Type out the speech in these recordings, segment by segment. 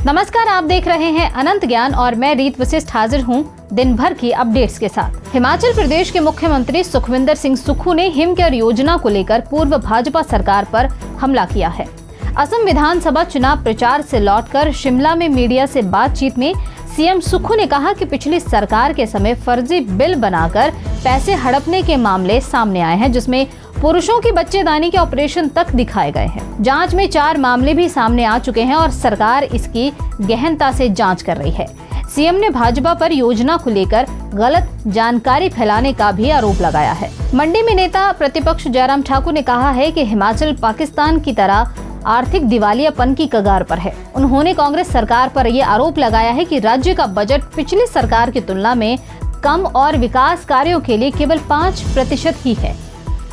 नमस्कार, आप देख रहे हैं अनंत ज्ञान और मैं रीत वशिष्ठ हाजिर हूं दिन भर की अपडेट्स के साथ। हिमाचल प्रदेश के मुख्यमंत्री सुखविंदर सिंह सुक्खू ने हिमकेयर योजना को लेकर पूर्व भाजपा सरकार पर हमला किया है। असम विधानसभा चुनाव प्रचार से लौटकर शिमला में मीडिया से बातचीत में सीएम सुक्खू ने कहा कि पिछली सरकार के समय फर्जी बिल बनाकर पैसे हड़पने के मामले सामने आए हैं, जिसमें पुरुषों की बच्चेदानी के ऑपरेशन तक दिखाए गए हैं। जांच में 4 मामले भी सामने आ चुके हैं और सरकार इसकी गहनता से जांच कर रही है। सीएम ने भाजपा पर योजना को लेकर गलत जानकारी फैलाने का भी आरोप लगाया है। मंडी में नेता प्रतिपक्ष जयराम ठाकुर ने कहा है कि हिमाचल पाकिस्तान की तरह आर्थिक दिवालियापन की कगार पर है। उन्होंने कांग्रेस सरकार पर यह आरोप लगाया है कि राज्य का बजट पिछली सरकार की तुलना में कम और विकास कार्यों के लिए केवल 5% ही है।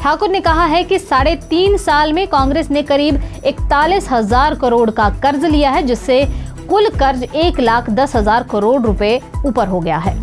ठाकुर ने कहा है कि 3.5 साल में कांग्रेस ने करीब 41,000 करोड़ का कर्ज लिया है, जिससे कुल कर्ज 1,10,000 करोड़ रुपए ऊपर हो गया है।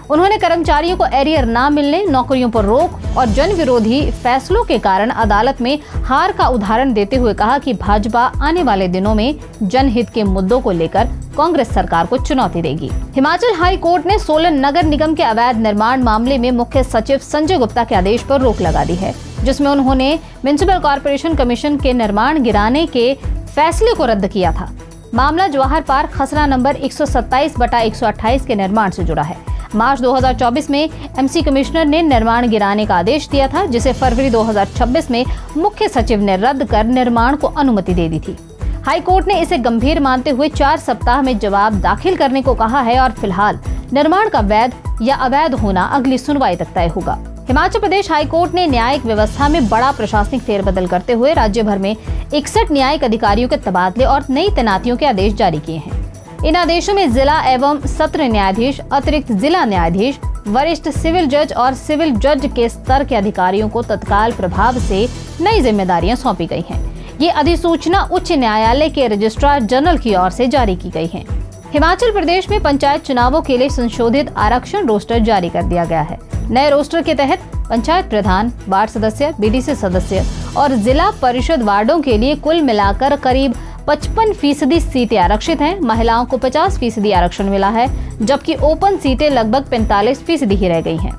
उन्होंने कर्मचारियों को एरियर ना मिलने, नौकरियों पर रोक और जन विरोधी फैसलों के कारण अदालत में हार का उदाहरण देते हुए कहा कि भाजपा आने वाले दिनों में जनहित के मुद्दों को लेकर कांग्रेस सरकार को चुनौती देगी। हिमाचल हाई कोर्ट ने सोलन नगर निगम के अवैध निर्माण मामले में मुख्य सचिव संजय गुप्ता के आदेश पर रोक लगा दी है, जिसमें उन्होंने म्युनिसिपल कॉर्पोरेशन कमीशन के निर्माण गिराने के फैसले को रद्द किया था। मामला जवाहर पार्क खसरा नंबर 127/128 के निर्माण से जुड़ा है। मार्च 2024 में एमसी कमिश्नर ने निर्माण गिराने का आदेश दिया था, जिसे फरवरी 2026 में मुख्य सचिव ने रद्द कर निर्माण को अनुमति दे दी थी। हाई कोर्ट ने इसे गंभीर मानते हुए 4 सप्ताह में जवाब दाखिल करने को कहा है और फिलहाल निर्माण का वैध या अवैध होना अगली सुनवाई तक तय होगा। हिमाचल प्रदेश हाई कोर्ट ने न्यायिक व्यवस्था में बड़ा प्रशासनिक फेरबदल करते हुए राज्य भर में 61 न्यायिक अधिकारियों के तबादले और नई तैनातियों के आदेश जारी किए हैं। इन आदेशों में जिला एवं सत्र न्यायाधीश, अतिरिक्त जिला न्यायाधीश, वरिष्ठ सिविल जज और सिविल जज के स्तर के अधिकारियों को तत्काल प्रभाव से नई जिम्मेदारियां सौंपी गई हैं। ये अधिसूचना उच्च न्यायालय के रजिस्ट्रार जनरल की ओर से जारी की गई है। हिमाचल प्रदेश में पंचायत चुनावों के लिए संशोधित आरक्षण रोस्टर जारी कर दिया गया है। नए रोस्टर के तहत पंचायत प्रधान, वार्ड सदस्य, बीडीसी सदस्य और जिला परिषद वार्डों के लिए कुल मिलाकर करीब 55% सीटें आरक्षित हैं। महिलाओं को 50% आरक्षण मिला है, जबकि ओपन सीटें लगभग 45% ही रह गई हैं।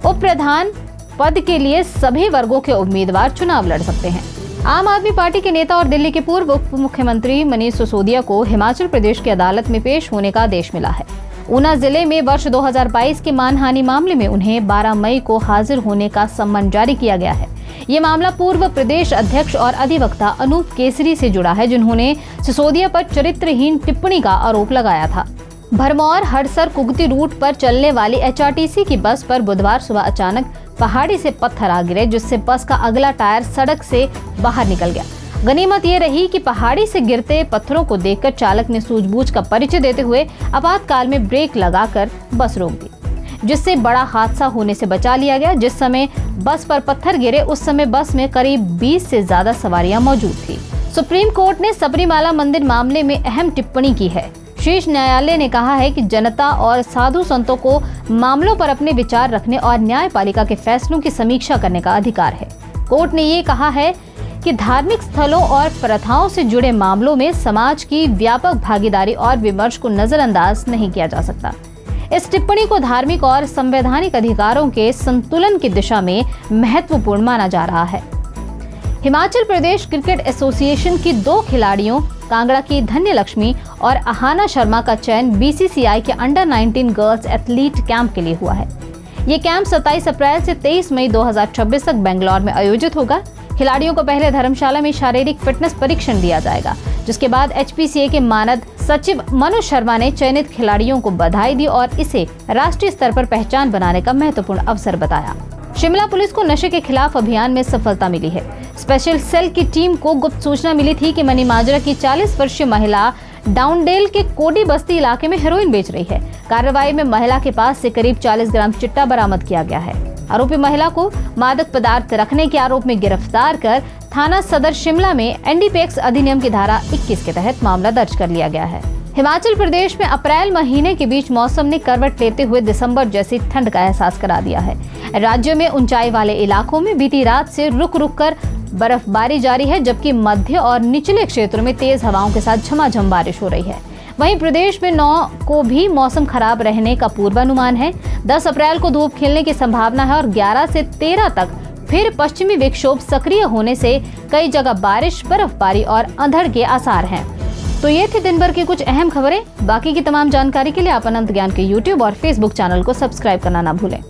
उप प्रधान पद के लिए सभी वर्गों के उम्मीदवार चुनाव लड़ सकते हैं। आम आदमी पार्टी के नेता और दिल्ली के पूर्व उप मुख्यमंत्री मनीष सिसोदिया को हिमाचल प्रदेश की अदालत में पेश होने का आदेश मिला है। ऊना जिले में वर्ष 2022 के मानहानि मामले में उन्हें 12 मई को हाजिर होने का सम्मन जारी किया गया है। ये मामला पूर्व प्रदेश अध्यक्ष और अधिवक्ता अनूप केसरी से जुड़ा है, जिन्होंने सिसोदिया पर चरित्रहीन टिप्पणी का आरोप लगाया था। भरमौर हड़सर कुगती रूट पर चलने वाली एचआरटीसी की बस पर बुधवार सुबह अचानक पहाड़ी से पत्थर आ गिरे, जिससे बस का अगला टायर सड़क से बाहर निकल गया। गनीमत ये रही कि पहाड़ी से गिरते पत्थरों को देखकर चालक ने सूझबूझ का परिचय देते हुए आपातकाल में ब्रेक लगाकर बस रोक दी, जिससे बड़ा हादसा होने से बचा लिया गया। जिस समय बस पर पत्थर गिरे उस समय बस में करीब 20 से ज्यादा सवारियां मौजूद थी। सुप्रीम कोर्ट ने सबरीमाला मंदिर मामले में अहम टिप्पणी की है। शीर्ष न्यायालय ने कहा है कि जनता और साधु संतों को मामलों पर अपने विचार रखने और न्यायपालिका के फैसलों की समीक्षा करने का अधिकार है। कोर्ट ने ये कहा है कि धार्मिक स्थलों और प्रथाओं से जुड़े मामलों में समाज की व्यापक भागीदारी और विमर्श को नजरअंदाज नहीं किया जा सकता। इस टिप्पणी को धार्मिक और संवैधानिक अधिकारों के संतुलन की दिशा में महत्वपूर्ण माना जा रहा है। हिमाचल प्रदेश क्रिकेट एसोसिएशन की 2 खिलाड़ियों कांगड़ा की धन्य लक्ष्मी और अहाना शर्मा का चयन बीसीसीआई के अंडर 19 गर्ल्स एथलीट कैंप के लिए हुआ है। ये कैंप 27 अप्रैल से 23 मई 2026 तक बेंगलौर में आयोजित होगा। खिलाड़ियों को पहले धर्मशाला में शारीरिक फिटनेस परीक्षण दिया जाएगा, जिसके बाद एचपीसीए के मानद सचिव मनोज शर्मा ने चयनित खिलाड़ियों को बधाई दी और इसे राष्ट्रीय स्तर पर पहचान बनाने का महत्वपूर्ण अवसर बताया। शिमला पुलिस को नशे के खिलाफ अभियान में सफलता मिली है। स्पेशल सेल की टीम को गुप्त सूचना मिली थी कि मनीमाजरा की 40 वर्षीय महिला डाउनडेल के कोडी बस्ती इलाके में हेरोइन बेच रही है। कार्रवाई में महिला के पास से करीब 40 ग्राम चिट्टा बरामद किया गया है। आरोपी महिला को मादक पदार्थ रखने के आरोप में गिरफ्तार कर थाना सदर शिमला में एनडीपीएस अधिनियम की धारा 21 के तहत मामला दर्ज कर लिया गया है। हिमाचल प्रदेश में अप्रैल महीने के बीच मौसम ने करवट लेते हुए दिसंबर जैसी ठंड का एहसास करा दिया है। राज्य में ऊंचाई वाले इलाकों में बीती रात से रुक रुक कर बर्फबारी जारी है, जबकि मध्य और निचले क्षेत्रों में तेज हवाओं के साथ झमाझम बारिश हो रही है। वहीं प्रदेश में 9 को भी मौसम खराब रहने का पूर्वानुमान है। 10 अप्रैल को धूप खिलने की संभावना है और 11 से 13 तक फिर पश्चिमी विक्षोभ सक्रिय होने से कई जगह बारिश, बर्फबारी और अंधड़ के आसार हैं। तो ये थी दिन भर की कुछ अहम खबरें। बाकी की तमाम जानकारी के लिए आप अनंत ज्ञान के YouTube और Facebook चैनल को सब्सक्राइब करना ना भूलें।